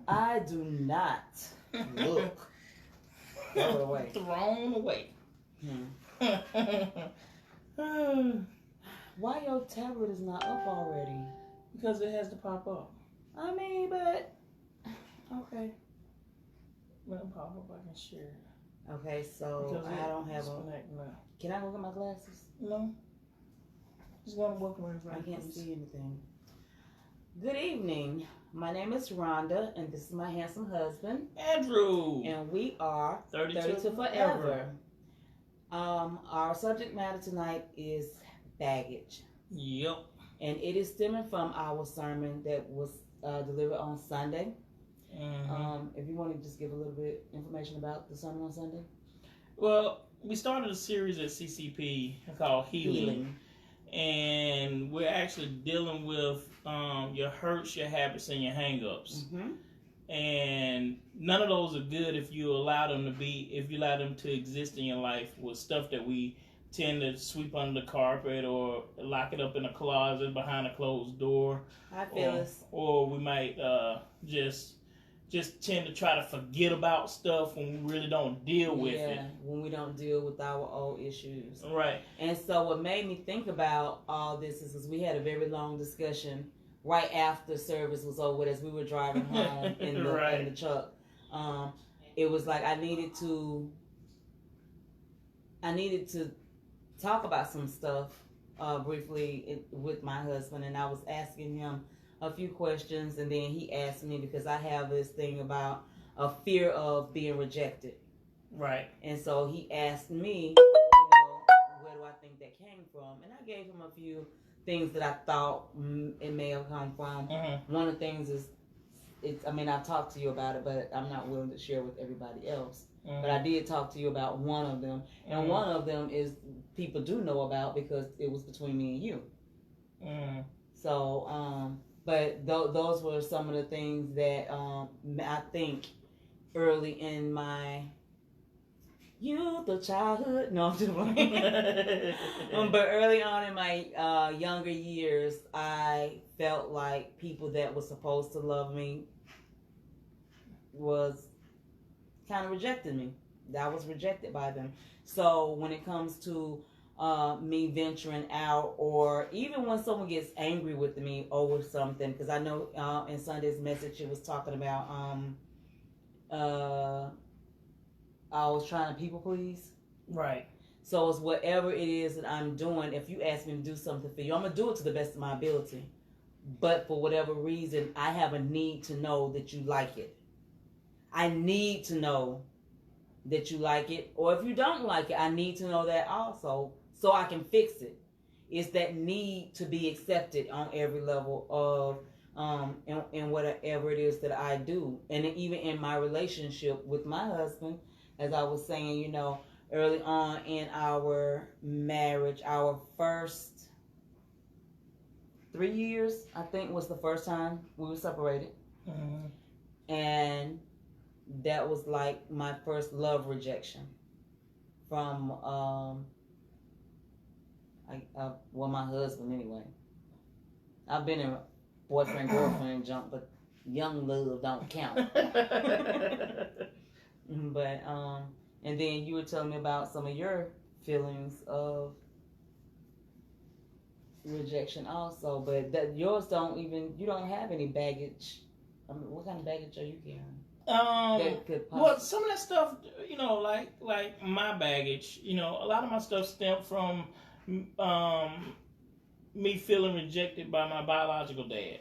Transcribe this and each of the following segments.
I do not look. Throw it away. Thrown away. Why your tablet is not up already? Because it has to pop up. I mean, but okay. When it pop up, I can share it. Okay, so Because I don't have a. Can I look at my glasses? No. Just gonna work around. I can't see anything. Good evening. My name is Rhonda, and this is my handsome husband, Andrew. and we are 32 Forever. Our subject matter tonight is baggage. Yep. And it is stemming from our sermon that was delivered on Sunday. Mm-hmm. If you want to just give a little bit information about the sermon on Sunday. Well, we started a series at CCP called Healing. And we're actually dealing with your hurts, your habits, and your hang-ups. Mm-hmm. And none of those are good if you allow them to exist in your life with stuff that we tend to sweep under the carpet or lock it up in a closet behind a closed door. I feel this. Or we might just tend to try to forget about stuff when we really don't deal with it. Yeah, when we don't deal with our old issues. Right. And so what made me think about all this is because we had a very long discussion right after service was over as we were driving home in the truck. It was like I needed to talk about some stuff briefly with my husband, and I was asking him a few questions, and then he asked me because I have this thing about a fear of being rejected. Right. And so he asked me, where do I think that came from? And I gave him a few things that I thought it may have come from. Mm-hmm. One of the things is, I've talked to you about it, but I'm not willing to share with everybody else. Mm-hmm. But I did talk to you about one of them. And mm-hmm. one of them is people do know about because it was between me and you. Mm-hmm. So, but those were some of the things that I think early in my youth or childhood, no, I'm just playing. But early on in my younger years, I felt like people that were supposed to love me was kind of rejecting me. I was rejected by them. So when it comes to me venturing out, or even when someone gets angry with me over something, because I know in Sunday's message it was talking about I was trying to people please. Right. So it's whatever it is that I'm doing. If you ask me to do something for you, I'm gonna do it to the best of my ability. But for whatever reason, I have a need to know that you like it. I need to know that you like it. Or if you don't like it, I need to know that also so I can fix it. It's that need to be accepted on every level of in whatever it is that I do. And even in my relationship with my husband, as I was saying, early on in our marriage, our first 3 years, I think, was the first time we were separated. Mm-hmm. And that was like my first love rejection from my husband anyway. I've been in boyfriend girlfriend junk, but young love don't count. But and then you were telling me about some of your feelings of rejection also, but that yours you don't have any baggage. I mean, what kind of baggage are you carrying? Well, some of that stuff, like my baggage, a lot of my stuff stemmed from me feeling rejected by my biological dad,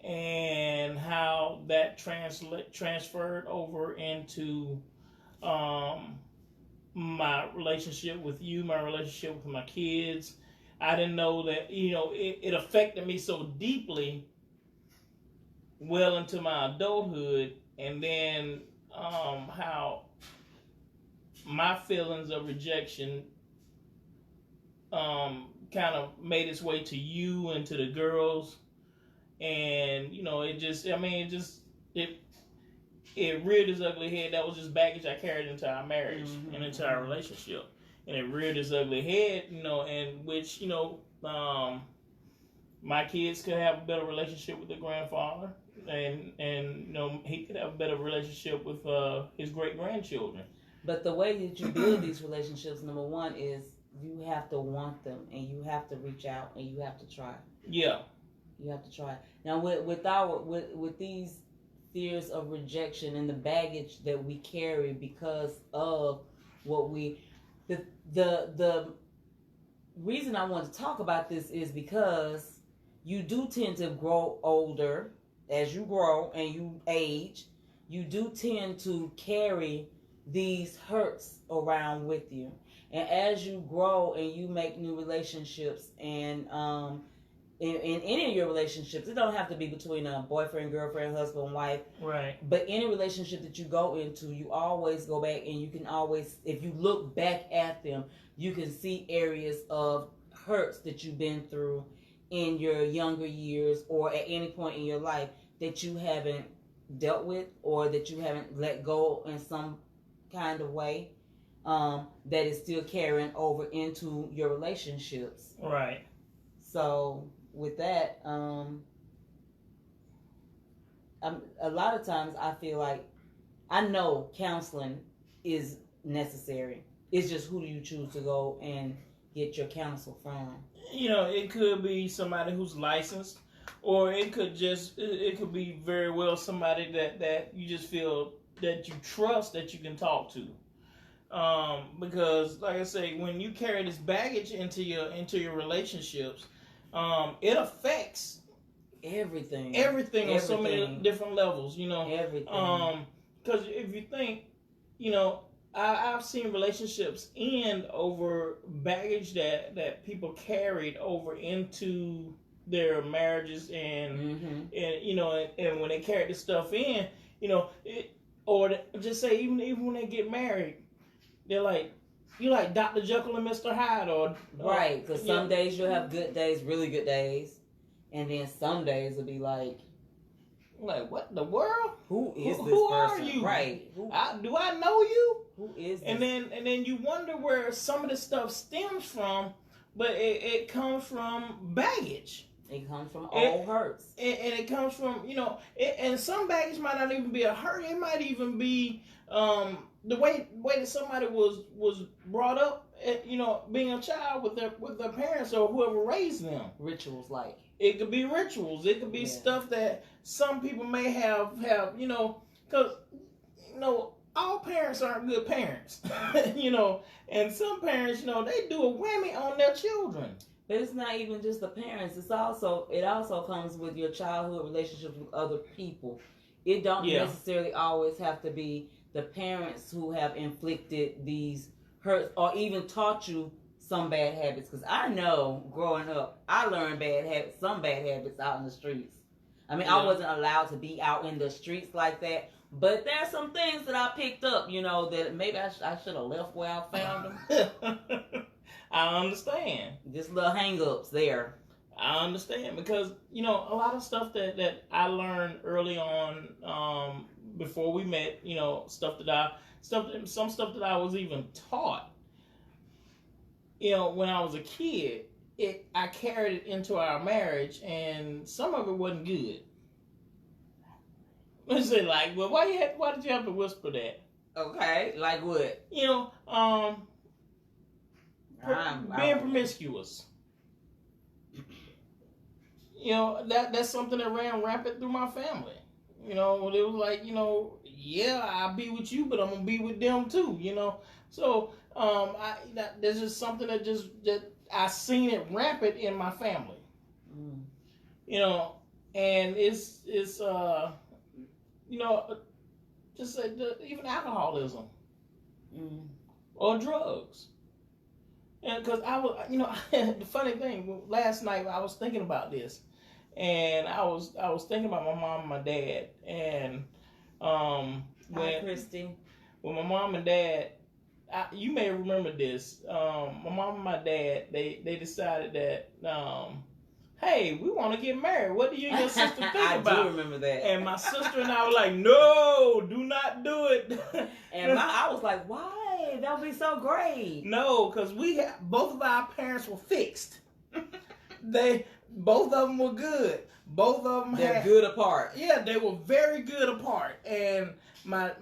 and how that transferred over into my relationship with you, my relationship with my kids. I didn't know that, it affected me so deeply well into my adulthood, and then how my feelings of rejection kind of made its way to you and to the girls, and it reared its ugly head. That was just baggage I carried into our marriage Mm-hmm. and into our relationship, and it reared its ugly head, in which my kids could have a better relationship with their grandfather, and he could have a better relationship with his great grandchildren. But the way that you build these relationships, number one, is you have to want them, and you have to reach out, and you have to try. Yeah. You have to try. Now, with these fears of rejection and the baggage that we carry because of what we, the reason I want to talk about this is because you do tend to grow older as you grow and you age. You do tend to carry these hurts around with you, and as you grow and you make new relationships, and in any of your relationships, it don't have to be between a boyfriend, girlfriend, husband, wife, right? But any relationship that you go into, you always go back, and you can always, if you look back at them, you can see areas of hurts that you've been through in your younger years or at any point in your life that you haven't dealt with or that you haven't let go in some kind of way, that is still carrying over into your relationships. Right. So with that, a lot of times I feel like I know counseling is necessary. It's just who do you choose to go and get your counsel from? You know, it could be somebody who's licensed, or it could be very well somebody that you just feel that you trust, that you can talk to. Because like I say, when you carry this baggage into your relationships, it affects everything on so many different levels, you know. Everything. Because if you think, you know, I've seen relationships end over baggage that people carried over into their marriages, and you know, and when they carry this stuff in, you know, or just say even when they get married, they're like, you like Dr. Jekyll and Mr. Hyde, or right? Because some days you'll have good days, really good days, and then some days will be like what in the world? Who is this who person? Are you? Right? Do I know you? Who is this? And then you wonder where some of this stuff stems from, but it comes from baggage. It comes from old hurts, and it comes from, you know, and some baggage might not even be a hurt. It might even be the way that somebody was brought up, you know, being a child with their parents or whoever raised them. Rituals, like it could be rituals. It could be stuff that some people may have, you know, because, you know, all parents aren't good parents, you know, and some parents, you know, they do a whammy on their children. But it's not even just the parents. It also comes with your childhood relationships with other people. It don't necessarily always have to be the parents who have inflicted these hurts or even taught you some bad habits. Because I know growing up, I learned some bad habits out in the streets. I mean, I wasn't allowed to be out in the streets like that. But there's some things that I picked up, you know, that maybe I should have left where I found them. I understand. Just little hang-ups there. I understand because, you know, a lot of stuff that I learned early on, before we met, you know, some stuff that I was even taught, you know, when I was a kid, I carried it into our marriage, and some of it wasn't good. Let's say, like, well, why did you have to whisper that? Okay, like what? You know, being promiscuous. You know, that's something that ran rampant through my family. You know, it was like, you know, yeah, I'll be with you, but I'm gonna be with them too. You know, so there's just something that I seen it rampant in my family. You know, and it's you know, just even alcoholism or drugs. And because I was, you know, the funny thing, last night I was thinking about this, and I was thinking about my mom and my dad, and Hi, Christy. When my mom and dad, you may remember this, my mom and my dad, they decided that, hey, we want to get married. What do you and your sister think about? I do remember that. And my sister and I were like, no, do not do it. And I was like, why? That would be so great. No, because both of our parents were fixed. both of them were good. Both of them They're had good apart. Yeah, they were very good apart. And my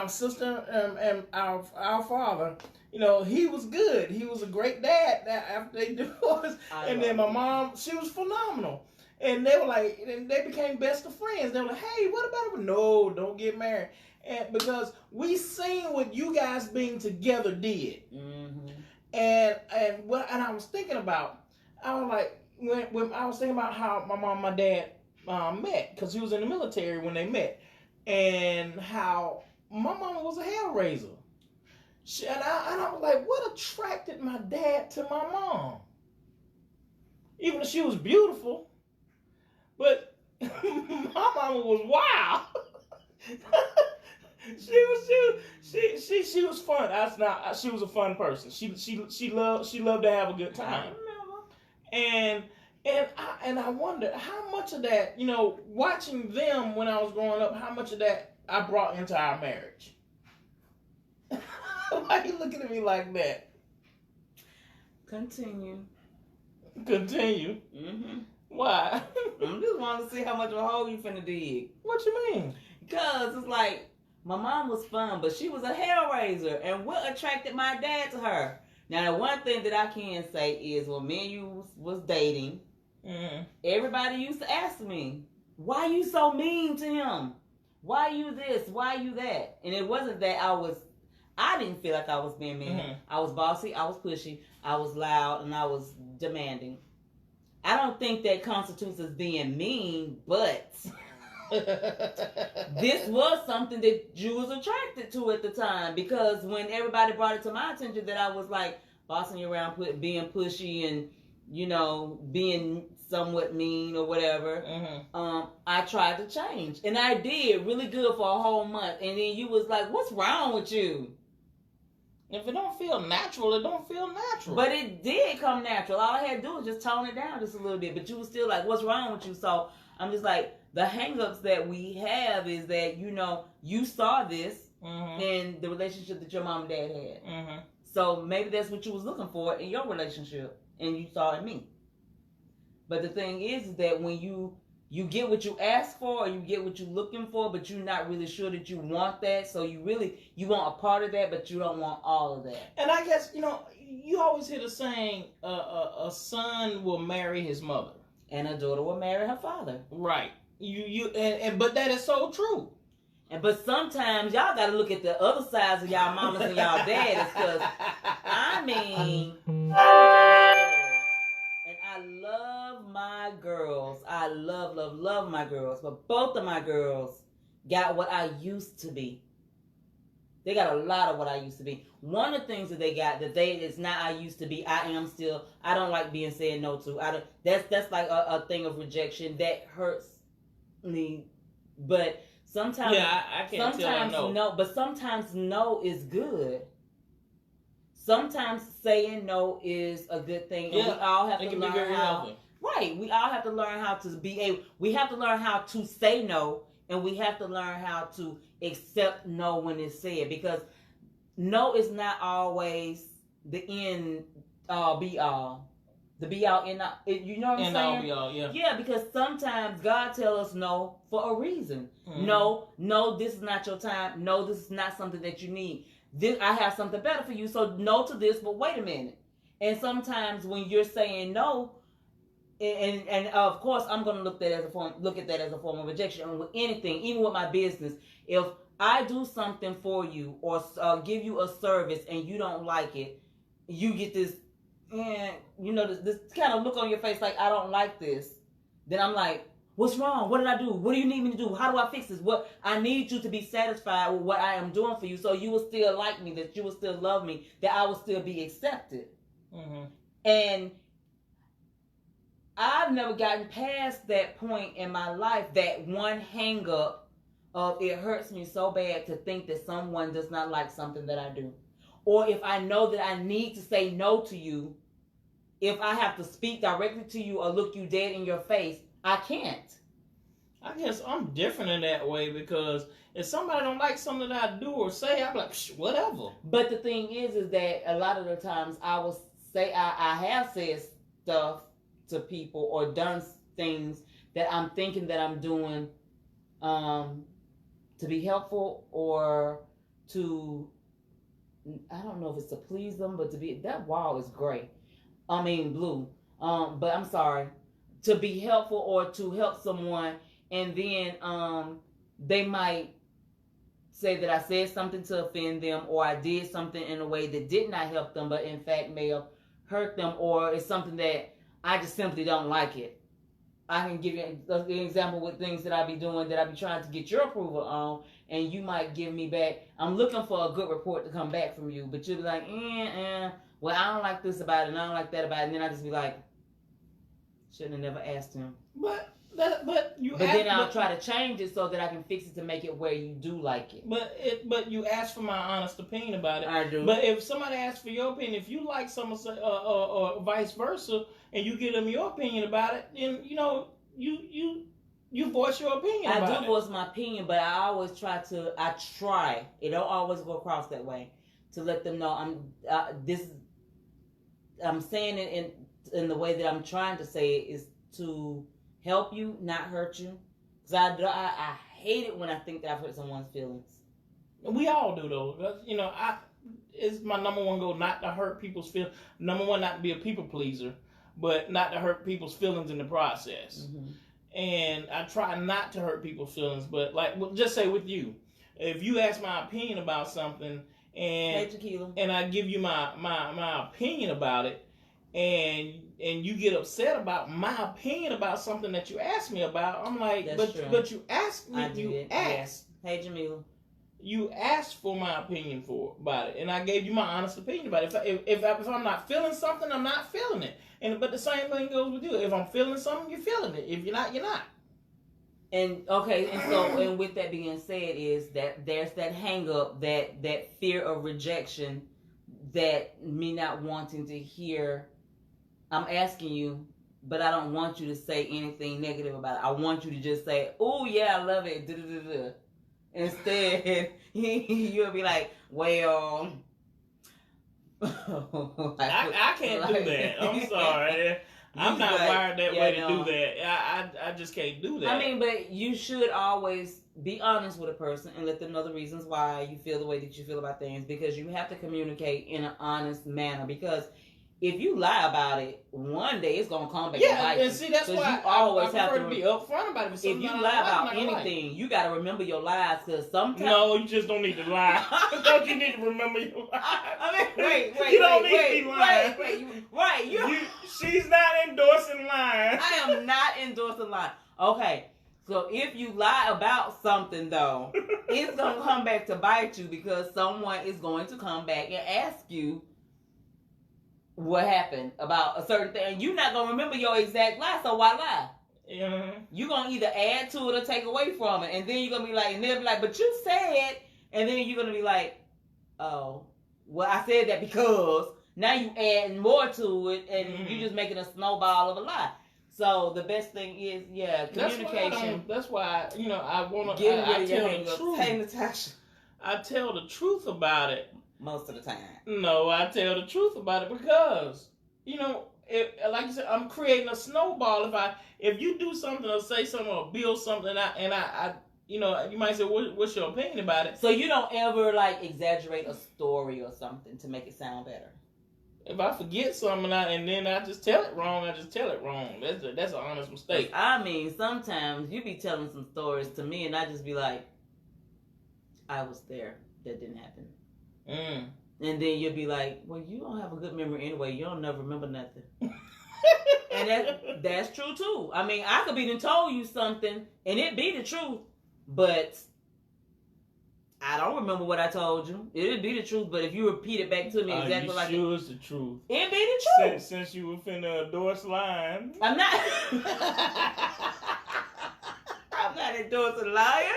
sister and our father, you know, he was good. He was a great dad after they divorced. And then my mom, she was phenomenal. And they were like, and they became best of friends. They were like, hey, what about it? No, don't get married. And because we seen what you guys being together did. Mm-hmm. And I was thinking about, I was like, when I was thinking about how my mom and my dad met, because he was in the military when they met, and how my mama was a hellraiser. And I was like, what attracted my dad to my mom? Even though she was beautiful, but my mama was wild. She was fun. She was a fun person. She loved to have a good time. And I wondered how much of that, you know, watching them when I was growing up, how much of that I brought into our marriage. Why are you looking at me like that? Continue. Mm-hmm. Why? I'm just wanting to see how much of a hole you finna dig. What you mean? Because it's like, my mom was fun, but she was a hellraiser. And what attracted my dad to her? Now, the one thing that I can say is when me and you was dating, mm-hmm. everybody used to ask me, why you so mean to him? Why you this? Why you that? And it wasn't that I didn't feel like I was being mean. Mm-hmm. I was bossy, I was pushy, I was loud, and I was demanding. I don't think that constitutes as being mean, but this was something that you was attracted to at the time, because when everybody brought it to my attention that I was like bossing you around, being pushy and, you know, being somewhat mean or whatever, mm-hmm. I tried to change, and I did really good for a whole month, and then you was like, what's wrong with you? If it don't feel natural, it don't feel natural. But it did come natural. All I had to do was just tone it down just a little bit, but you was still like, what's wrong with you? So I'm just like, the hang-ups that we have is that, you know, you saw this mm-hmm. in the relationship that your mom and dad had. Mm-hmm. So maybe that's what you was looking for in your relationship, and you saw in me. But the thing is that when you get what you ask for, or you get what you're looking for, but you're not really sure that you want that, so you want a part of that, but you don't want all of that. And I guess, you know, you always hear the saying, a son will marry his mother. And a daughter will marry her father. Right. But that is so true. But sometimes y'all gotta look at the other sides of y'all mamas and y'all daddies, because I mean, and I love my girls. I love my girls. But both of my girls got what I used to be. They got a lot of what I used to be. One of the things that they got that it's not I used to be. I don't like being said no to. That's like a thing of rejection that hurts me. But sometimes, I can't sometimes tell no. But sometimes no is good. Sometimes saying no is a good thing, and we all have to learn how. Right, we all have to learn how to we have to learn how to say no, and we have to learn how to accept no when it's said, because no is not always the end all be all. The be all end all, you know what I'm saying? End all be all, yeah. Yeah, because sometimes God tells us no for a reason. Mm-hmm. No, this is not your time. No, this is not something that you need. I have something better for you, so no to this, but wait a minute. And sometimes when you're saying no, and of course I'm going to look at that as a form of rejection. And with anything, even with my business, if I do something for you or give you a service and you don't like it, you get this, this kind of look on your face like, I don't like this. Then I'm like, what's wrong? What did I do? What do you need me to do? How do I fix this? What I need you to be satisfied with what I am doing for you, so you will still like me, that you will still love me, that I will still be accepted. Mm-hmm. And I've never gotten past that point in my life, that one hang up of it hurts me so bad to think that someone does not like something that I do. Or if I know that I need to say no to you, if I have to speak directly to you or look you dead in your face, I can't. I guess I'm different in that way, because if somebody don't like something that I do or say, I'm like, whatever. But the thing is that a lot of the times I will say, I have said stuff to people or done things that I'm thinking that I'm doing to be helpful or to, I don't know if it's to please them, but to be, that wall is gray. I mean blue. But I'm sorry, to be helpful or to help someone, and then they might say that I said something to offend them, or I did something in a way that did not help them, but in fact may have hurt them, or it's something that I just simply don't like it. I can give you an example with things that I be doing that I be trying to get your approval on, and you might give me back, I'm looking for a good report to come back from you, but you'll be like, well, I don't like this about it, and I don't like that about it, and then I just be like, shouldn't have never asked him. But then I'll try to change it so that I can fix it to make it where you do like it. But you asked for my honest opinion about it. I do. But if somebody asks for your opinion, if you like someone, or vice versa, and you give them your opinion about it, then you voice your opinion. I do voice my opinion, but I always try. It don't always go across that way to let them know I'm saying it in the way that I'm trying to say it is to help you, not hurt you. Because I hate it when I think that I've hurt someone's feelings. We all do, though. It's my number one goal, not to hurt people's feelings. Number one, not to be a people pleaser, but not to hurt people's feelings in the process. Mm-hmm. And I try not to hurt people's feelings, but just say with you, if you ask my opinion about something, and I give you my opinion about it, and you get upset about my opinion about something that you asked me about, I'm like, but you asked me, asked. Hey, Jamila. You asked for my opinion about it, and I gave you my honest opinion about it. If I'm not feeling something, I'm not feeling it. But the same thing goes with you. If I'm feeling something, you're feeling it. If you're not, you're not. And okay, and with that being said, is that there's that hang up, that fear of rejection, that me not wanting to hear. I'm asking you, but I don't want you to say anything negative about it. I want you to just say, "Oh yeah, I love it." Da-da-da-da. Instead, you'll be like, "Well, I can't do that. I'm sorry. I'm not wired that way to do that. I just can't do that." I mean, but you should always be honest with a person and let them know the reasons why you feel the way that you feel about things, because you have to communicate in an honest manner. Because if you lie about it, one day it's gonna come back. Yeah, and see, that's why you always I have to be upfront about it. If you lie about anything, you gotta remember your lies, because sometimes. No, you just don't need to lie. Don't you need to remember your lies? I mean, wait. You don't need to be lying. She's not endorsing lying. I am not endorsing lying. Okay. So if you lie about something, though, it's gonna come back to bite you, because someone is going to come back and ask you what happened about a certain thing, and you're not gonna remember your exact lie, so why lie? Yeah. You're gonna either add to it or take away from it, and then you're gonna be like, and they'll be like, but you said, and then you're gonna be like, oh, well, I said that because now you adding more to it, and you're just making a snowball of a lie. So the best thing is, communication. That's why I want to. I tell the truth. Hey, Natasha. I tell the truth about it. Most of the time. No, I tell the truth about it because, like you said, I'm creating a snowball. If you do something or say something or build something, and I you might say, what's your opinion about it? So you don't ever exaggerate a story or something to make it sound better. If I forget something and then I just tell it wrong, I just tell it wrong. That's an honest mistake. I mean, sometimes you be telling some stories to me, and I just be like, I was there. That didn't happen. And then you'll be like, well, you don't have a good memory anyway. You don't never remember nothing. And that's true too. I mean, I could be done told you something and it be the truth, but I don't remember what I told you. It'd be the truth, but if you repeat it back to me exactly like sure it's the truth. It'd be the truth. Since you were finna endorse lying. I'm not. I'm not endorsing lying.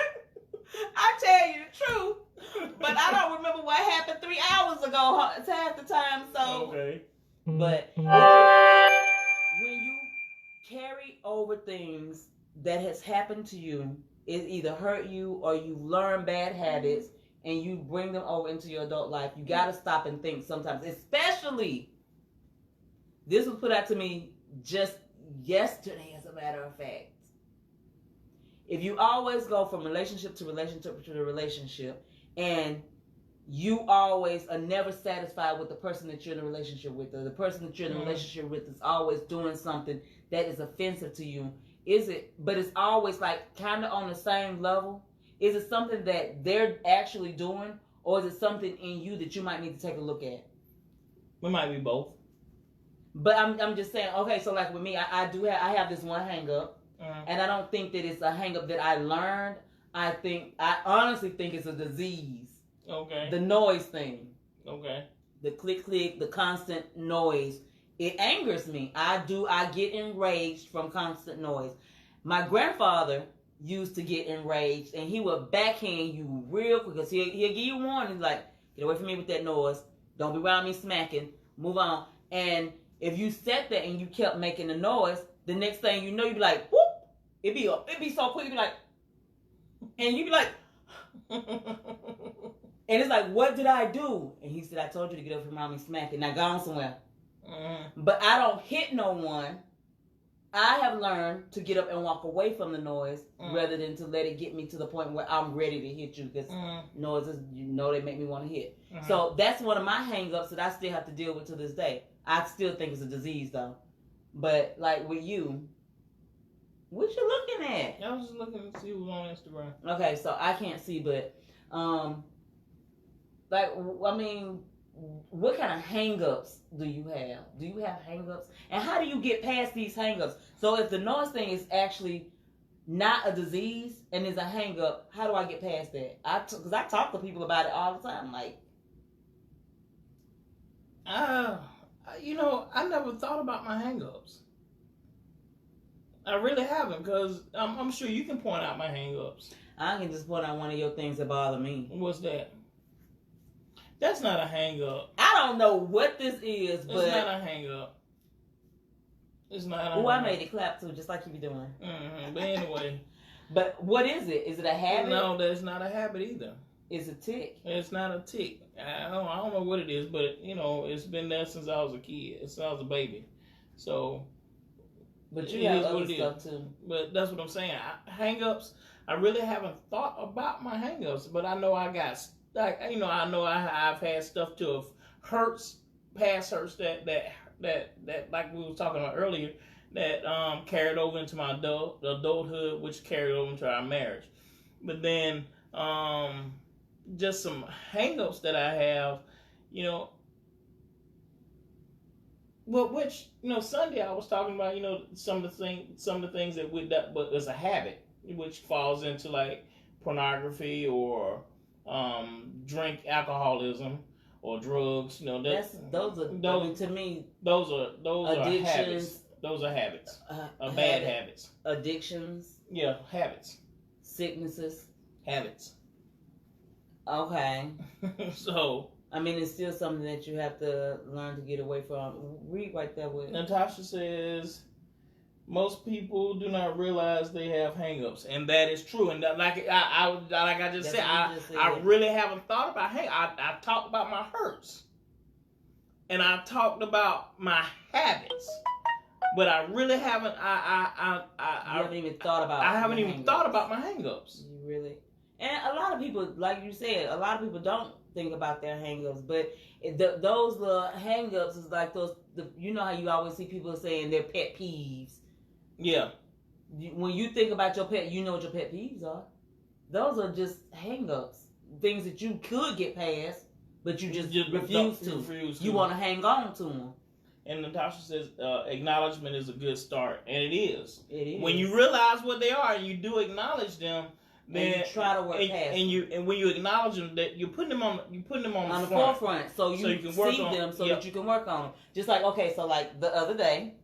I tell you the truth. But I don't remember what happened 3 hours ago half the time. So, okay. But when you carry over things that has happened to you, it either hurt you or you learn bad habits and you bring them over into your adult life. You got to stop and think sometimes. Especially, this was put out to me just yesterday, as a matter of fact. If you always go from relationship to relationship, and you always are never satisfied with the person that you're in a relationship with, or the person that you're in a relationship with is always doing something that is offensive to you, but it's always like kind of on the same level? Is it something that they're actually doing, or is it something in you that you might need to take a look at? We might be both. But I'm just saying, okay, so like with me, I have this one hang up. And I don't think that it's a hang up that I learned. I honestly think it's a disease. Okay. The noise thing. Okay. The click, the constant noise. It angers me. I get enraged from constant noise. My grandfather used to get enraged, and he would backhand you real quick, because he'll give you warnings like, get away from me with that noise. Don't be around me smacking. Move on. And if you sat there and you kept making the noise, the next thing you know, you'd be like, whoop. It'd be so quick. You'd be like, and you'd be like, and it's like, what did I do? And he said, I told you to get up from around me smacking. Now go on somewhere. But I don't hit no one. I have learned to get up and walk away from the noise rather than to let it get me to the point where I'm ready to hit you, because noises, they make me want to hit. So that's one of my hang-ups that I still have to deal with to this day. I still think it's a disease though. But like with you, what you looking at? I was just looking to see who's on Instagram. Okay, so I can't see, but what kind of hang-ups do you have? Do you have hang-ups? And how do you get past these hang-ups? So if the noise thing is actually not a disease and is a hang-up, how do I get past that? Because I talk to people about it all the time. Like, I never thought about my hang-ups. I really haven't, because I'm sure you can point out my hang-ups. I can just point out one of your things that bother me. What's that? That's not a hang-up. I don't know what this is, but... It's not a hang-up. It's not a hang-up. Oh, I made it clap too, just like you be doing. But anyway. But what is it? Is it a habit? No, that's not a habit either. It's a tick. It's not a tick. I don't know what it is, but, it's been there since I was a kid, since I was a baby. So... But you have other stuff too. But that's what I'm saying. Hang-ups, I really haven't thought about my hang-ups, but I know I got, I know I've had stuff to have past hurts that like we were talking about earlier, that carried over into my adulthood, which carried over into our marriage. But then just some hang-ups that I have, well, which Sunday I was talking about, some of the things that but it's a habit, which falls into like pornography or drink alcoholism or drugs. Those are to me. Those are habits. Those are habits. Bad habits. Addictions. Yeah, habits. Sicknesses. Habits. Okay. So. I mean, it's still something that you have to learn to get away from. Read right there with. Natasha says, most people do not realize they have hang-ups, and that is true. And like I just said, I really haven't thought about I talked about my hurts, and I talked about my habits, but I really haven't. I haven't even thought about. I haven't even thought about my hang-ups. You really? And a lot of people, like you said, a lot of people don't think about their hang-ups, but those little hang-ups is like those. You know how you always see people saying their pet peeves. Yeah. When you think about your pet, you know what your pet peeves are. Those are just hang-ups, things that you could get past, but you just refuse to. You want to hang on to them. And Natasha says acknowledgement is a good start, and it is. It is. When you realize what they are and you do acknowledge them. Then you try to work past and when you acknowledge them, that you're putting them on the forefront, so you can see them, so yep. that you can work on them. Just like the other day,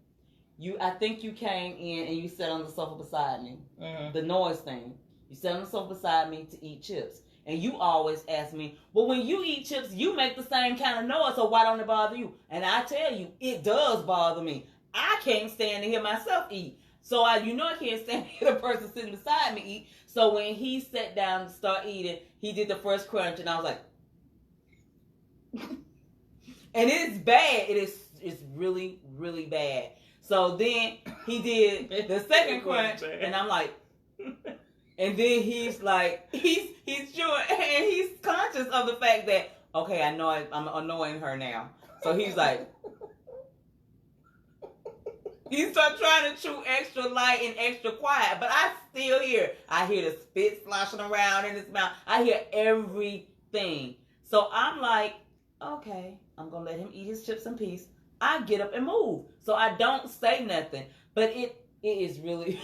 I think you came in and you sat on the sofa beside me. Mm-hmm. The noise thing. You sat on the sofa beside me to eat chips, and you always ask me, "Well, when you eat chips, you make the same kind of noise, so why don't it bother you?" And I tell you, it does bother me. I can't stand to hear myself eat. So I can't stand to hear the person sitting beside me eat. So when he sat down to start eating, he did the first crunch, and I was like, and it's bad. It's really, really bad. So then he did the second crunch, and I'm like, and then he's like, he's sure, and he's conscious of the fact that, okay, I know I'm annoying her now. So he's like, he starts trying to chew extra light and extra quiet, but I still hear. I hear the spit sloshing around in his mouth. I hear everything. So I'm like, okay, I'm going to let him eat his chips in peace. I get up and move. So I don't say nothing. But it is really,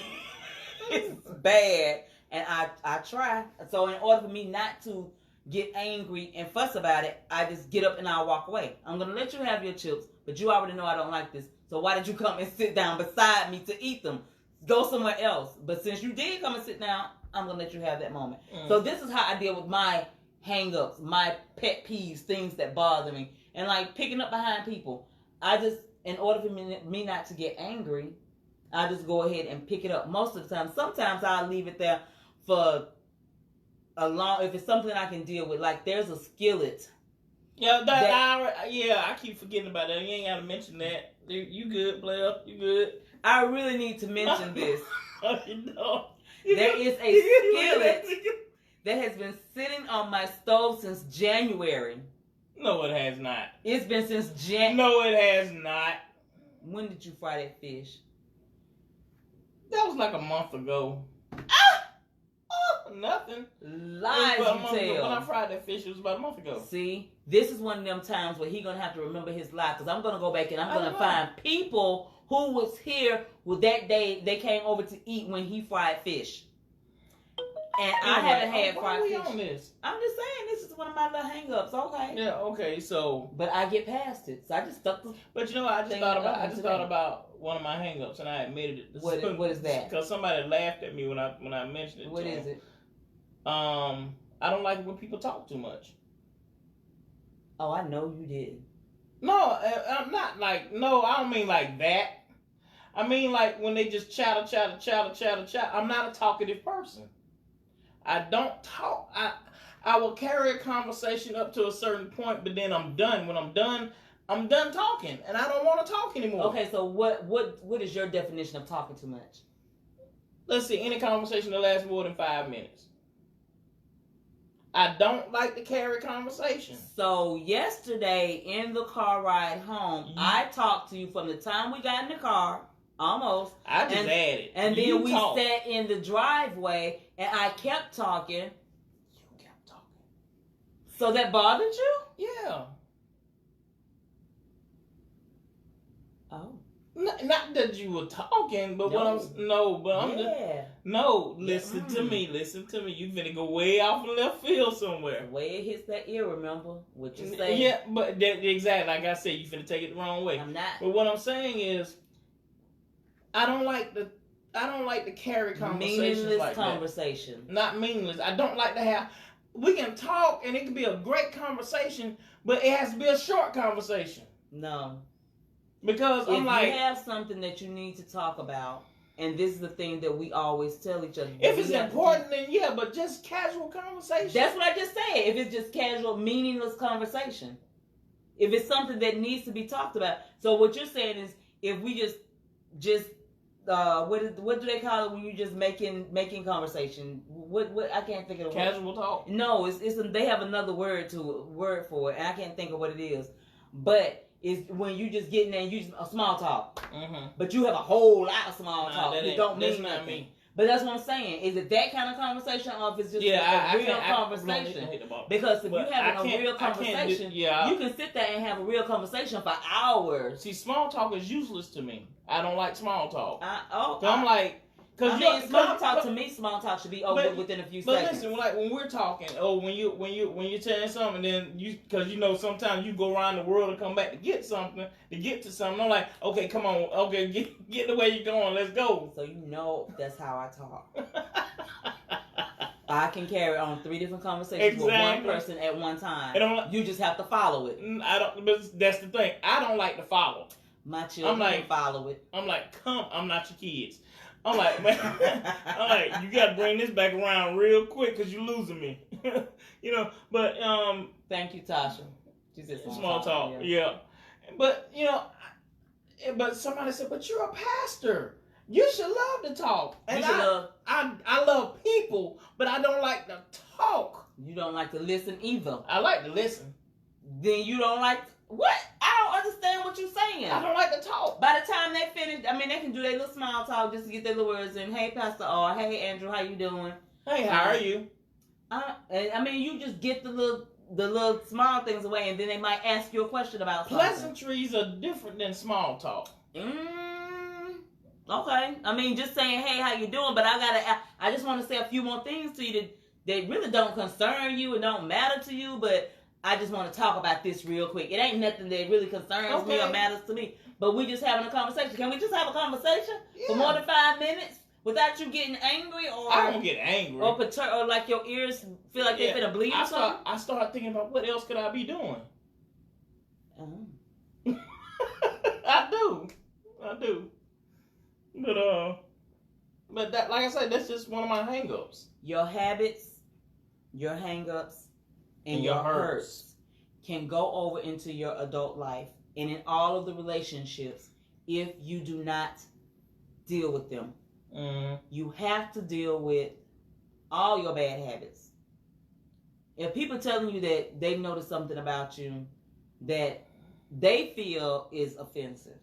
it's bad. And I try. So in order for me not to get angry and fuss about it, I just get up and I'll walk away. I'm going to let you have your chips, but you already know I don't like this. So why did you come and sit down beside me to eat them? Go somewhere else. But since you did come and sit down, I'm going to let you have that moment. So this is how I deal with my hang-ups, my pet peeves, things that bother me. And like picking up behind people. I just, in order for me not to get angry, I just go ahead and pick it up. Most of the time. Sometimes I'll leave it there for a long, if it's something I can deal with. Like there's a skillet. Yeah, I keep forgetting about that. You ain't got to mention that. You good, Blair? You good? I really need to mention this. No. There is a skillet that has been sitting on my stove since January. No, it has not. It's been since January. No, it has not. When did you fry that fish? That was like a month ago. Nothing. Lies you tell. When I fried that fish, it was about a month ago. See, this is one of them times where he's going to have to remember his lie, because I'm going to go back and I'm going to find people who was here with that day they came over to eat when he fried fish. And I haven't had fried fish. On this? I'm just saying, this is one of my little hang-ups, okay? Yeah, okay, so... But I get past it, so I just stuck the... But you know what, I just thought about one of my hang-ups, and I admitted it. What is that? Because somebody laughed at me when I mentioned it. What is it? I don't like it when people talk too much. Oh, I know you did. No, I'm not like, no, I don't mean like that. I mean like when they just chatter. I'm not a talkative person. I don't talk. I will carry a conversation up to a certain point, but then I'm done. When I'm done talking, and I don't want to talk anymore. Okay, so what is your definition of talking too much? Let's see, any conversation that lasts more than 5 minutes. I don't like to carry conversation. So yesterday in the car ride home, I talked to you from the time we got in the car, almost. I just added. And then we sat in the driveway, and I kept talking. You kept talking. So that bothered you? Yeah. Oh. Not that you were talking, but listen to me. You finna go way off in left field somewhere. The way it hits that ear, remember what you're saying? Yeah, but exactly, like I said, you finna take it the wrong way. I'm not. But what I'm saying is, I don't like to carry conversations meaningless like conversation. That. Not meaningless. I don't like to have. We can talk, and it can be a great conversation, but it has to be a short conversation. No. Because if you have something that you need to talk about, and this is the thing that we always tell each other. If it's important, then yeah, but just casual conversation. That's what I just said. If it's just casual, meaningless conversation. If it's something that needs to be talked about. So what you're saying is, if we just what do they call it when you just making conversation? What I can't think of the casual word. talk. No, it's they have another word for it, and I can't think of what it is. But it's when you just get in there and you just a small talk. Mm-hmm. But you have a whole lot of small talk. It don't mean not nothing. Me. But that's what I'm saying. Is it that kind of conversation, or if it's just a real conversation? Because if you're having a real conversation, you can sit there and have a real conversation for hours. See, small talk is useless to me. I don't like small talk. I'm like, small talk to me, small talk should be over within a few seconds. But listen, like when we're talking, when you're telling something, then because sometimes you go around the world and come back to get something, to get to something. I'm like, okay, come on, okay, get the way you're going, let's go. So that's how I talk. I can carry on 3 different conversations with one person at one time. You just have to follow it. But that's the thing. I don't like to follow. My children can follow it. I'm like, I'm not your kids. I'm like, man, you got to bring this back around real quick because you're losing me. But thank you, Tasha. She said small talk. Yeah. But but somebody said, but you're a pastor. You should love to talk. And I love people, but I don't like to talk. You don't like to listen either. I like to listen. Then you don't like what? I don't understand what you're saying. I don't like to talk. By the time they finish, I mean, they can do their little small talk just to get their little words in. Hey, Pastor, or hey, Andrew, how you doing? Hey, how are you? I mean, you just get the little small things away, and then they might ask you a question about something. Pleasantries are different than small talk. Okay. I mean, just saying, hey, how you doing? But I just want to say a few more things to you that really don't concern you and don't matter to you, but I just want to talk about this real quick. It ain't nothing that really concerns me or matters to me, but we just having a conversation. Can we just have a conversation for more than 5 minutes without you getting angry or? I don't get angry. Or like your ears feel like they're finna bleed or something? I start thinking about what else could I be doing. I do. But that, like I said, that's just one of my hang-ups. Your habits, your hang-ups, and your hurts can go over into your adult life and in all of the relationships if you do not deal with them. You have to deal with all your bad habits. If people telling you that they've noticed something about you that they feel is offensive.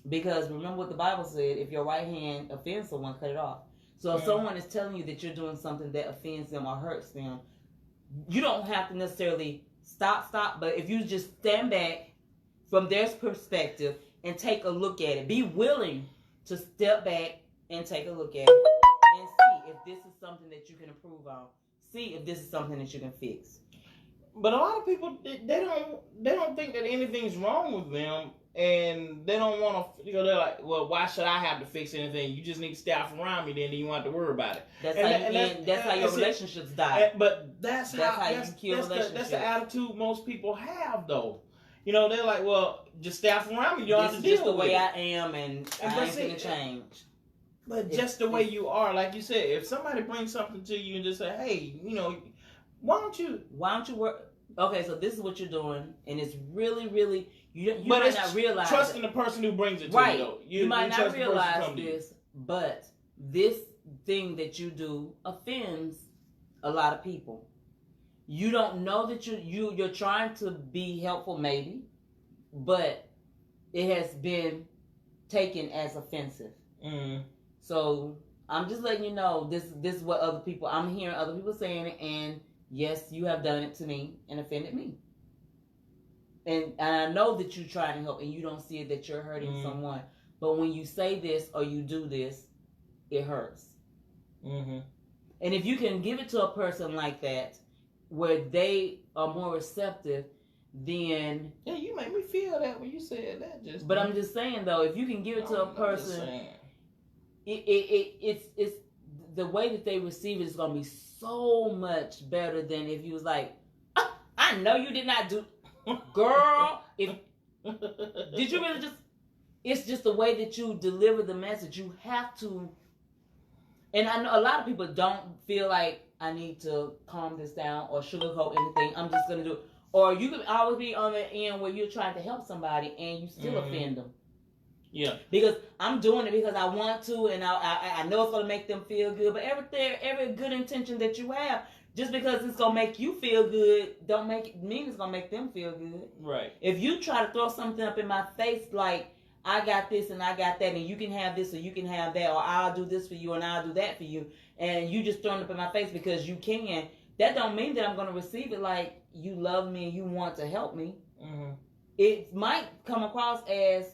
Because remember what the Bible said, if your right hand offends someone, cut it off. So if someone is telling you that you're doing something that offends them or hurts them, you don't have to necessarily stop, but if you just stand back from their perspective and take a look at it, be willing to step back and take a look at it and see if this is something that you can improve on. See if this is something that you can fix. But a lot of people, they don't think that anything's wrong with them, and they don't want to. They're like, well, why should I have to fix anything? You just need to stay off around me, then you won't have to worry about it. That's how your relationships die. But that's how you kill relationships. That's the attitude most people have, though. They're like, well, just stay off around me. You don't have to deal with it. This is just the way I am, and I ain't gonna change. But just the way you are, like you said, if somebody brings something to you and just say, hey, why don't you work? Okay, so this is what you're doing, and it's really, really, you might not realize trusting the person who brings it to you, though. You might not realize this, but this thing that you do offends a lot of people. You don't know that you're trying to be helpful, maybe, but it has been taken as offensive. So I'm just letting you know this is what I'm hearing other people saying it, and yes, you have done it to me and offended me. And I know that you're trying to help and you don't see it that you're hurting someone. But when you say this or you do this, it hurts. And if you can give it to a person like that, where they are more receptive, then... Yeah, you make me feel that when you said that. But I'm just saying, though, if you can give it to a person, it's the way that they receive it is going to be so much better than if you was like, I know you did not do... Girl, did you really just... It's just the way that you deliver the message. You have to... And I know a lot of people don't feel like I need to calm this down or sugarcoat anything. I'm just going to do it. Or you can always be on the end where you're trying to help somebody and you still offend them. Yeah. Because I'm doing it because I want to, and I know it's going to make them feel good. But every good intention that you have, just because it's going to make you feel good, don't make it mean it's going to make them feel good. Right. If you try to throw something up in my face like, I got this and I got that, and you can have this or you can have that, or I'll do this for you and I'll do that for you, and you just throwing it up in my face because you can, that don't mean that I'm going to receive it like you love me and you want to help me. It might come across as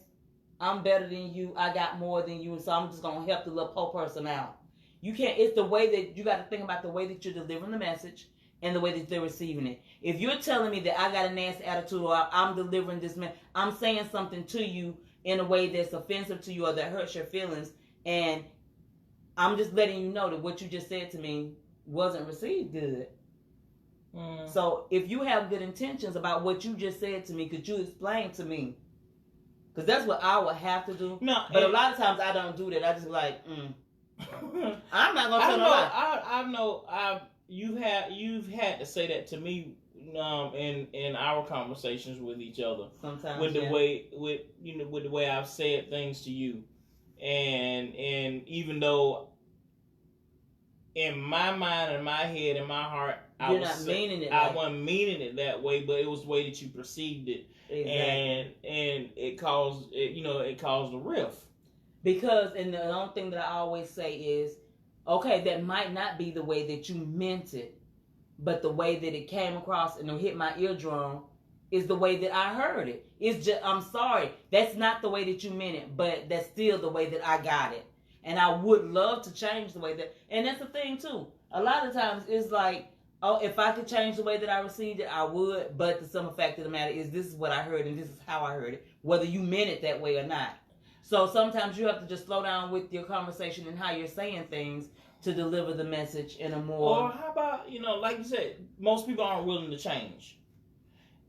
I'm better than you, I got more than you, so I'm just going to help the little poor person out. You can't, it's the way that, you got to think about the way that you're delivering the message and the way that they're receiving it. If you're telling me that I got a nasty attitude or I'm delivering this, I'm saying something to you in a way that's offensive to you or that hurts your feelings, and I'm just letting you know that what you just said to me wasn't received good. So if you have good intentions about what you just said to me, could you explain to me? Because that's what I would have to do. No, but a lot of times I don't do that. I just be like, I'm not gonna tell no lie. I know you've had to say that to me in our conversations with each other, Sometimes with the way I've said things to you, and even though in my mind, in my head, in my heart, I wasn't meaning it that way, but it was the way that you perceived it, exactly. and it caused a rift. Because, and the only thing that I always say is, okay, that might not be the way that you meant it, but the way that it came across and it hit my eardrum is the way that I heard it. It's just, I'm sorry, that's not the way that you meant it, but that's still the way that I got it. And I would love to change the way that, and that's the thing too. A lot of times it's like, oh, if I could change the way that I received it, I would. But the simple fact of the matter is, this is what I heard and this is how I heard it, whether you meant it that way or not. So sometimes you have to just slow down with your conversation and how you're saying things to deliver the message in a more. Or how about, like you said, most people aren't willing to change.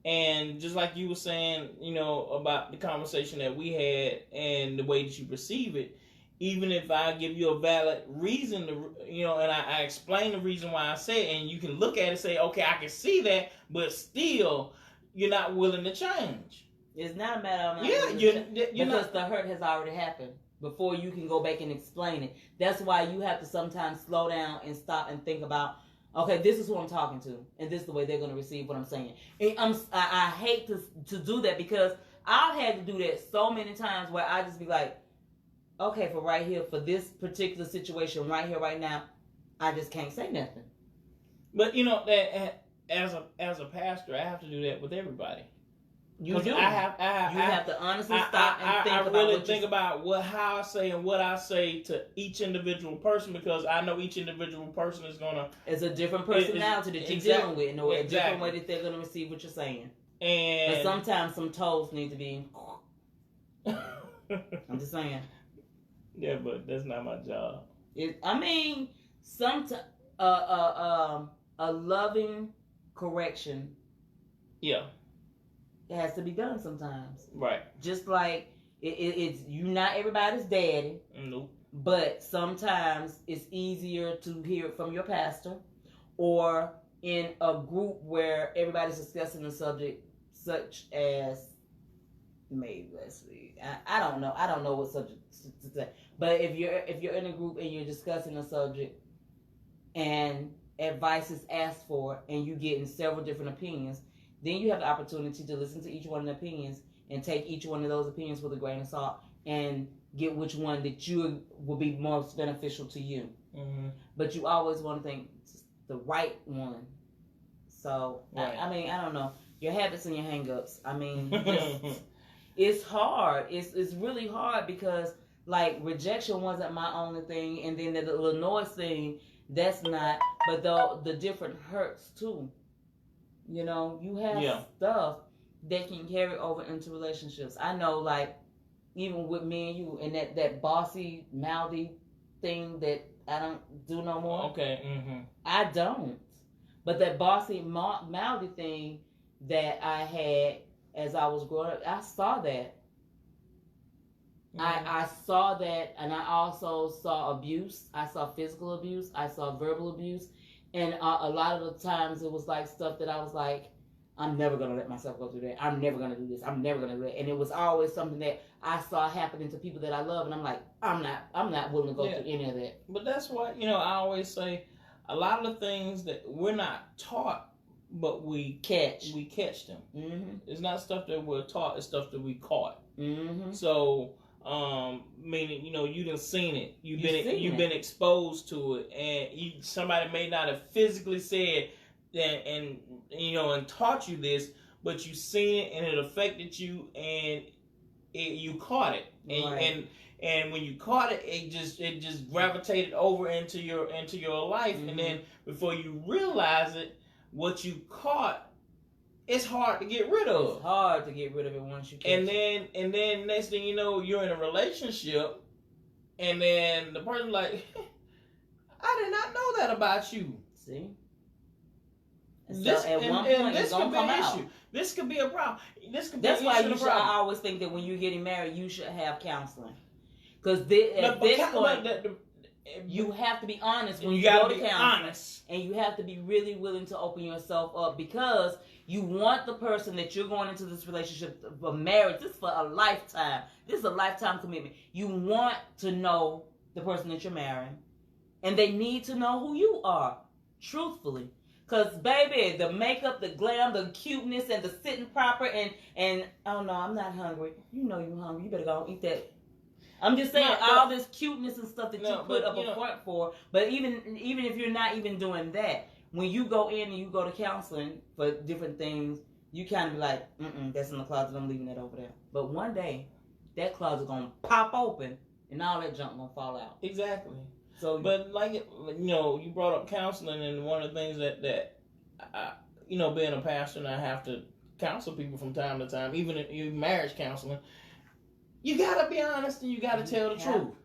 And just like you were saying, about the conversation that we had and the way that you perceive it, even if I give you a valid reason to, and I explain the reason why I say it, and you can look at it and say, okay, I can see that, but still, you're not willing to change. It's not a matter of because the hurt has already happened before you can go back and explain it. That's why you have to sometimes slow down and stop and think about, okay, this is who I'm talking to, and this is the way they're going to receive what I'm saying. And I hate to do that because I've had to do that so many times where I just be like, okay, for right here, for this particular situation right here, right now, I just can't say nothing. But that as a pastor, I have to do that with everybody. You do. You have to honestly stop and think about. I really think about how I say and what I say to each individual person, because I know each individual person is gonna. It's a different personality that you're dealing with, and a different way that they're gonna receive what you're saying. But sometimes some toes need to be. I'm just saying. Yeah, but that's not my job. Sometimes a loving correction. Yeah. It has to be done sometimes. Right. Just like it's you not everybody's daddy. Nope. But sometimes it's easier to hear it from your pastor, or in a group where everybody's discussing a subject such as maybe let's see. I don't know. I don't know what subject to say. But if you're in a group and you're discussing a subject and advice is asked for and you get in several different opinions, then you have the opportunity to listen to each one of the opinions and take each one of those opinions with a grain of salt and get which one that you will be most beneficial to you. Mm-hmm. But you always want to think the right one. So, right. I don't know. Your habits and your hang-ups. It's hard. It's really hard because, like, rejection wasn't my only thing. And then the Illinois thing, that's not. But the different hurts, too. You have stuff that can carry over into relationships. I know, like, even with me and you, and that bossy, mouthy thing that I don't do no more. Okay. Mm-hmm. I don't. But that bossy, mouthy thing that I had as I was growing up, I saw that. Mm-hmm. I saw that, and I also saw abuse. I saw physical abuse. I saw verbal abuse. And a lot of the times it was like stuff that I was like, I'm never going to let myself go through that. I'm never going to do this. I'm never going to do that. And it was always something that I saw happening to people that I love. And I'm like, I'm not willing to go through any of that. But that's why, I always say a lot of the things that we're not taught, but we catch them. Mm-hmm. It's not stuff that we're taught. It's stuff that we caught. Mm-hmm. So, meaning, you done seen it. You've been exposed to it, and somebody may not have physically said and taught you this, but you seen it and it affected you, and you caught it, and and when you caught it, it just gravitated over into your life, mm-hmm. and then before you realize it, what you caught. It's hard to get rid of. It's hard to get rid of it once you catch it. And then next thing you know, you're in a relationship, and then the person's like, I did not know that about you. See? This could be an issue. This could be a problem. That's why I always think that when you're getting married, you should have counseling. Because You have to be honest when you you go gotta to be counseling. honest. And you have to be really willing to open yourself up, because you want the person that you're going into this relationship for marriage. This is for a lifetime. This is a lifetime commitment. You want to know the person that you're marrying, and they need to know who you are, truthfully. Because, baby, the makeup, the glam, the cuteness, and the sitting proper, and oh no, I'm not hungry. You know you're hungry. You better go and eat that. I'm just saying, all this cuteness and stuff that you put up a front for. But even if you're not even doing that, when you go in and you go to counseling for different things, you kind of be like, that's in the closet. I'm leaving that over there. But one day, that closet gonna pop open, and all that junk gonna fall out. Exactly. So, but like you brought up counseling, and one of the things that I, being a pastor, and I have to counsel people from time to time, even in marriage counseling. You gotta be honest, and you gotta tell the truth.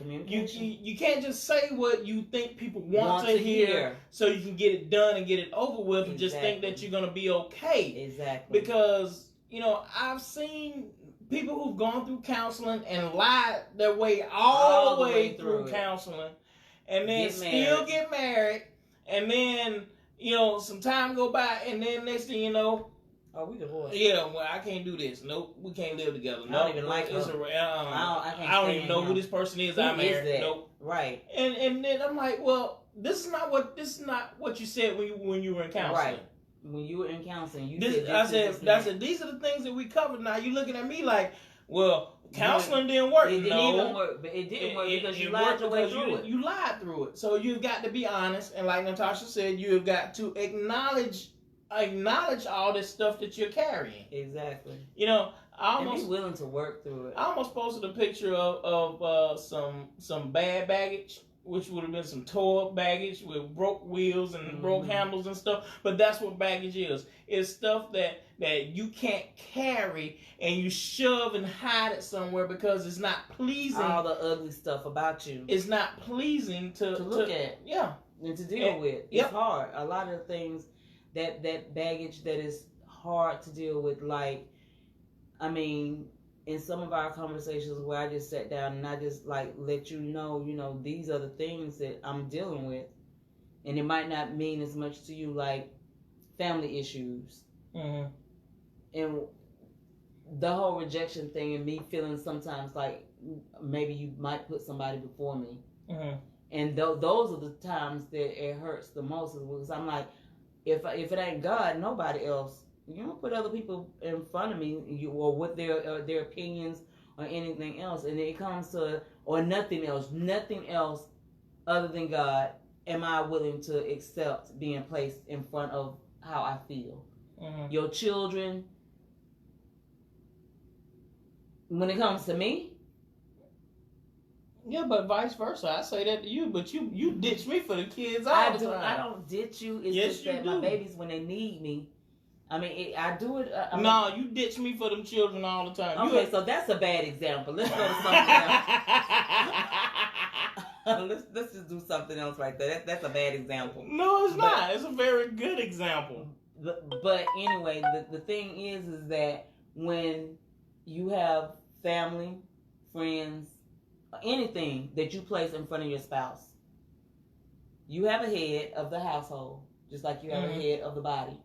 You can't just say what you think people want to hear, so you can get it done and get it over with, and just think that you're gonna be okay. Exactly. Because I've seen people who've gone through counseling and lied their way all the way through counseling, and then still get married, and then some time go by, and then next thing you know. Oh, we divorced. Yeah, well, I can't do this. Nope, we can't live together. I don't even like her. I don't even know who this person is. I'm married. Nope. Right. And then I'm like, well, this is not what you said when you were in counseling. Right. When you were in counseling, I said these are the things that we covered. Now you looking at me like, well, counseling didn't work. It didn't even work, but it didn't work because you lied your way through it. You lied through it. So you've got to be honest, and like Natasha said, you've got to acknowledge all this stuff that you're carrying. Exactly. And be willing to work through it. I almost posted a picture of some bad baggage, which would have been some tore up baggage with broke wheels and broke handles and stuff. But that's what baggage is. It's stuff that you can't carry, and you shove and hide it somewhere because it's not pleasing. All the ugly stuff about you. It's not pleasing to look at. Yeah. And to deal with. It's hard. A lot of things. That baggage that is hard to deal with, in some of our conversations where I just sat down and I just let you know, these are the things that I'm dealing with, and it might not mean as much to you, like family issues, and the whole rejection thing, and me feeling sometimes like maybe you might put somebody before me, and those are the times that it hurts the most, because I'm like, if it ain't God, nobody else. You don't put other people in front of me, or with their opinions or anything else, and it comes to or nothing else other than God. Am I willing to accept being placed in front of how I feel? Your children. When it comes to me. Yeah, but vice versa. I say that to you, but you ditch me for the kids all the time. I don't ditch you. It's just that my babies, when they need me, I do it. No, you ditch me for them children all the time. Okay, so that's a bad example. Let's go to something else. Let's just do something else right there. That's a bad example. No, it's not. It's a very good example. But anyway, the thing is that when you have family, friends, anything that you place in front of your spouse, you have a head of the household, just like you have a head of the body,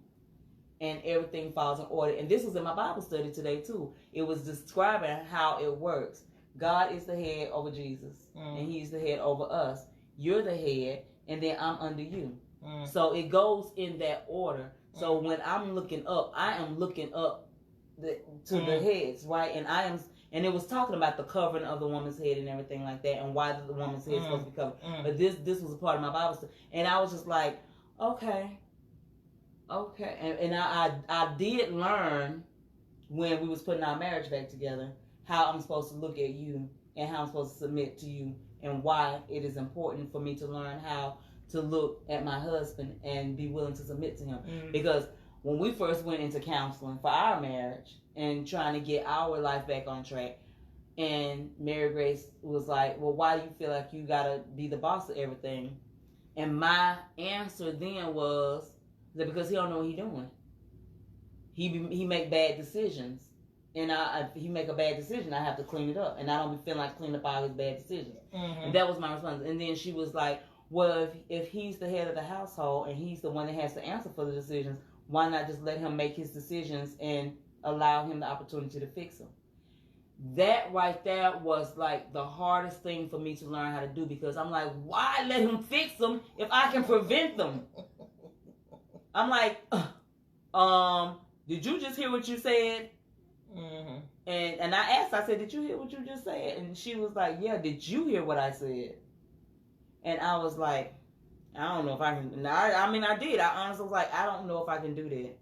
and everything falls in order. And this was in my Bible study today too. It was describing how it works. God is the head over Jesus, and He's the head over us. You're the head, and then I'm under you. So it goes in that order. So when I'm looking up, I am looking up to the heads, right? And it was talking about the covering of the woman's head and everything like that, and why the woman's head is supposed to be covered. But this was a part of my Bible study, and I was just like, okay, and I did learn when we was putting our marriage back together how I'm supposed to look at you and how I'm supposed to submit to you, and why it is important for me to learn how to look at my husband and be willing to submit to him. Because when we first went into counseling for our marriage and trying to get our life back on track, and Mary Grace was like, well, why do you feel like you gotta be the boss of everything? And my answer then was that because he don't know what he doing. He make bad decisions. and if he make a bad decision, I have to clean it up, and I don't be feeling like cleaning up all his bad decisions. Mm-hmm. And that was my response. And then she was like, well, if he's the head of the household and he's the one that has to answer for the decisions, why not just let him make his decisions and allow him the opportunity to fix them? That right there was like the hardest thing for me to learn how to do, because I'm like, why let him fix them if I can prevent them? I'm like, did you just hear what you said? Mm-hmm. And I asked, I said, did you hear what you just said? And she was like, yeah, did you hear what I said? And I was like, I don't know if I can. I mean, I did. I honestly was like, I don't know if I can do that.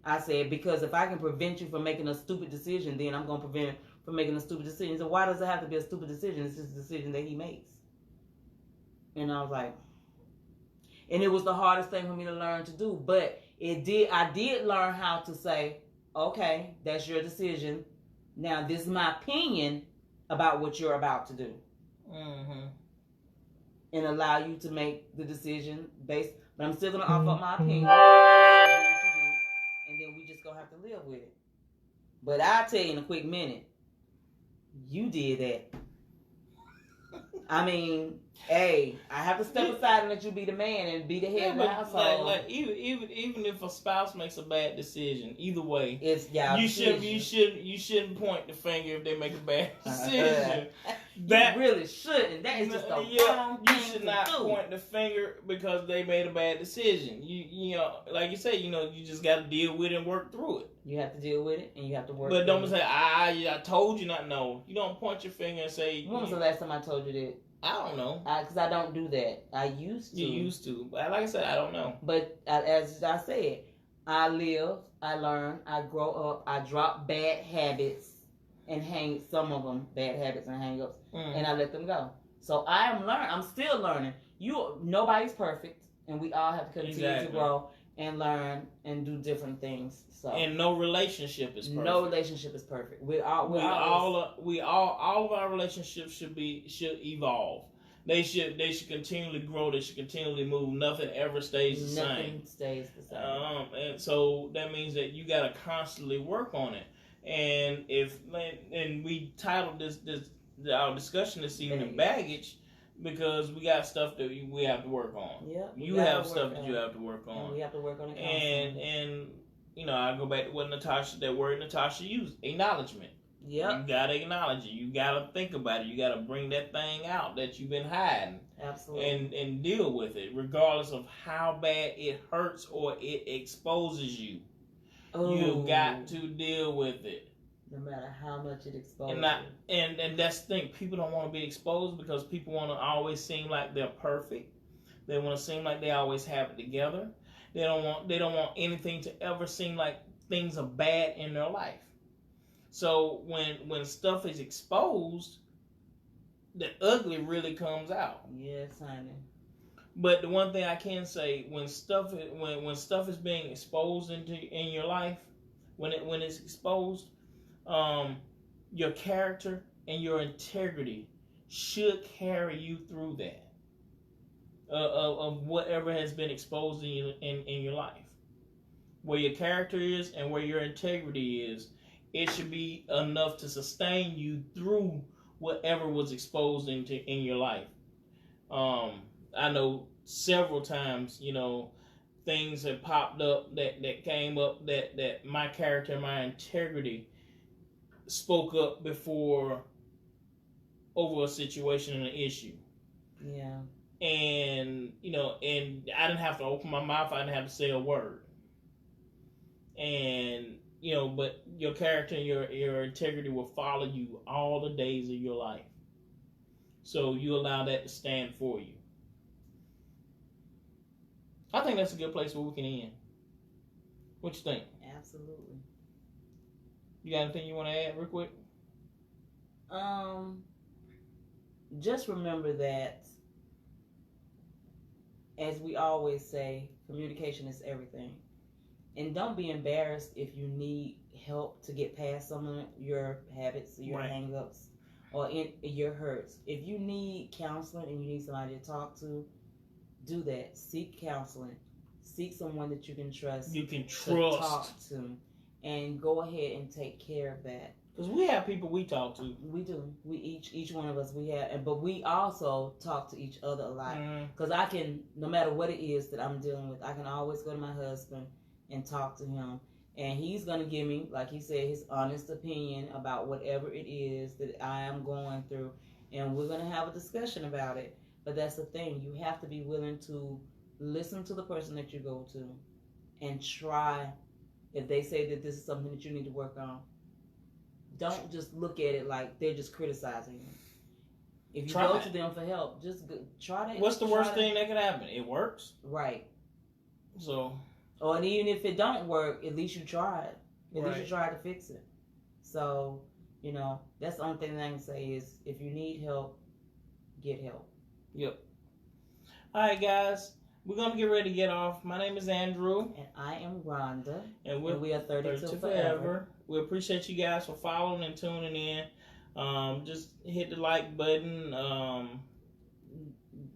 I said, because if I can prevent you from making a stupid decision, then I'm going to prevent him from making a stupid decision. So why does it have to be a stupid decision? It's just a decision that he makes. And I was like, and it was the hardest thing for me to learn to do. But I did learn how to say, okay, that's your decision. Now, this is my opinion about what you're about to do. Mm-hmm. And allow you to make the decision based, but I'm still going to offer up my opinion. Do what you do, and then we just going to have to live with it. But I'll tell you in a quick minute, you did that. I mean, hey, I have to step aside and let you be the man and be the head of the household. Like even if a spouse makes a bad decision, either way, it's you shouldn't point the finger if they make a bad decision. You really shouldn't. That is just a wrong thing. You should not point the finger because they made a bad decision. You know, like you say, you know, you just got to deal with it and work through it. You have to deal with it, and you have to work. But don't say, I told you not. No, you don't point your finger and say. When was the last time I told you that? I don't know. Because I don't do that. I used to. You used to. But like I said, I don't know. But as I said, I live, I learn, I grow up, I drop bad habits and hang some of them, bad habits and hang-ups, and I let them go. So I'm still learning. Nobody's perfect, and we all have to continue to grow and learn and do different things. So and no relationship is perfect. No relationship is perfect. All of our relationships should evolve. They should continually grow. They should continually move. Nothing ever stays the same. Nothing stays the same. And so that means that you got to constantly work on it. And we titled this our discussion this evening baggage, because we got stuff that we have to work on. Yeah, you have stuff that you have to work on. And we have to work on it. And you know, I go back to what that word Natasha used, acknowledgement. Yep. You gotta acknowledge it. You gotta think about it. You gotta bring that thing out that you've been hiding. Absolutely. And deal with it, regardless of how bad it hurts or it exposes you. Ooh. You got to deal with it. No matter how much it exposes you. And that's the thing. People don't want to be exposed because people want to always seem like they're perfect. They want to seem like they always have it together. They don't want anything to ever seem like things are bad in their life. So when stuff is exposed, the ugly really comes out. Yes, honey. But the one thing I can say, when stuff is being exposed in your life, when it's exposed, your character and your integrity should carry you through that. Of whatever has been exposed in your life, where your character is and where your integrity is, it should be enough to sustain you through whatever was exposed in your life. I know several times, you know, things have popped up that came up that my character and my integrity spoke up before over a situation and an issue. Yeah. And, you know, and I didn't have to open my mouth. I didn't have to say a word. And, you know, but your character and your integrity will follow you all the days of your life. So you allow that to stand for you. I think that's a good place where we can end. What you think? Absolutely. You got anything you want to add real quick? Just remember that, as we always say, communication is everything. And don't be embarrassed if you need help to get past some of your habits, your hang-ups, or your hurts. If you need counseling and you need somebody to talk to, do that. Seek counseling. Seek someone that you can trust. You can to talk to. and go ahead and take care of that. Because we have people we talk to. We do. We each one of us we have, but we also talk to each other a lot. Because I can, no matter what it is that I'm dealing with, I can always go to my husband and talk to him, and he's gonna give me, like he said, his honest opinion about whatever it is that I am going through, and we're gonna have a discussion about it. But that's the thing, you have to be willing to listen to the person that you go to, and try. If they say that this is something that you need to work on, don't just look at it like they're just criticizing you. If you go to them for help, just try to. What's the worst thing that could happen? It works. Right. So. Or and even if it don't work, at least you tried. At least you tried to fix it. So, that's the only thing that I can say is if you need help, get help. Yep. All right, guys. We're going to get ready to get off. My name is Andrew. And I am Rhonda. And we are 32 Forever. We appreciate you guys for following and tuning in. Just hit the like button.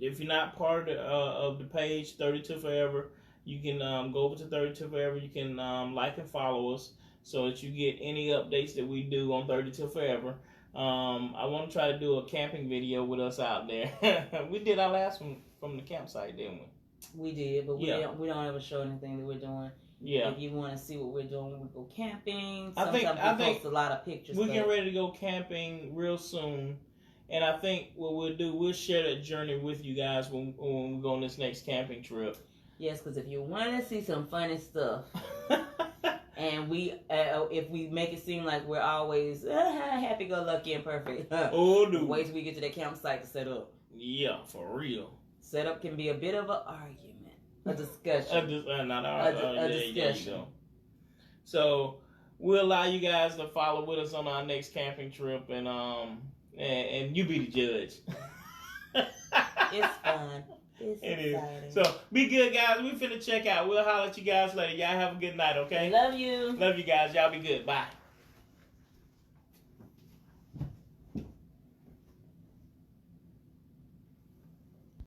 If you're not part of the page, 32 Forever, you can go over to 32 Forever. You can like and follow us so that you get any updates that we do on 32 Forever. I want to try to do a camping video with us out there. We did our last one from the campsite, didn't we? We did, but we don't ever show anything that we're doing. Yeah. If you want to see what we're doing, we go camping. I think we post a lot of pictures. We're getting ready to go camping real soon. And I think what we'll do, we'll share that journey with you guys when we go on this next camping trip. Yes, because if you want to see some funny stuff, and if we make it seem like we're always happy-go-lucky and perfect, wait till we get to that campsite to set up. Yeah, for real. Setup can be a bit of an argument, a discussion. A discussion. So we'll allow you guys to follow with us on our next camping trip, and you be the judge. It's fun. It's exciting. So be good, guys. We finna check out. We'll holler at you guys later. Y'all have a good night, okay? Love you. Love you guys. Y'all be good. Bye.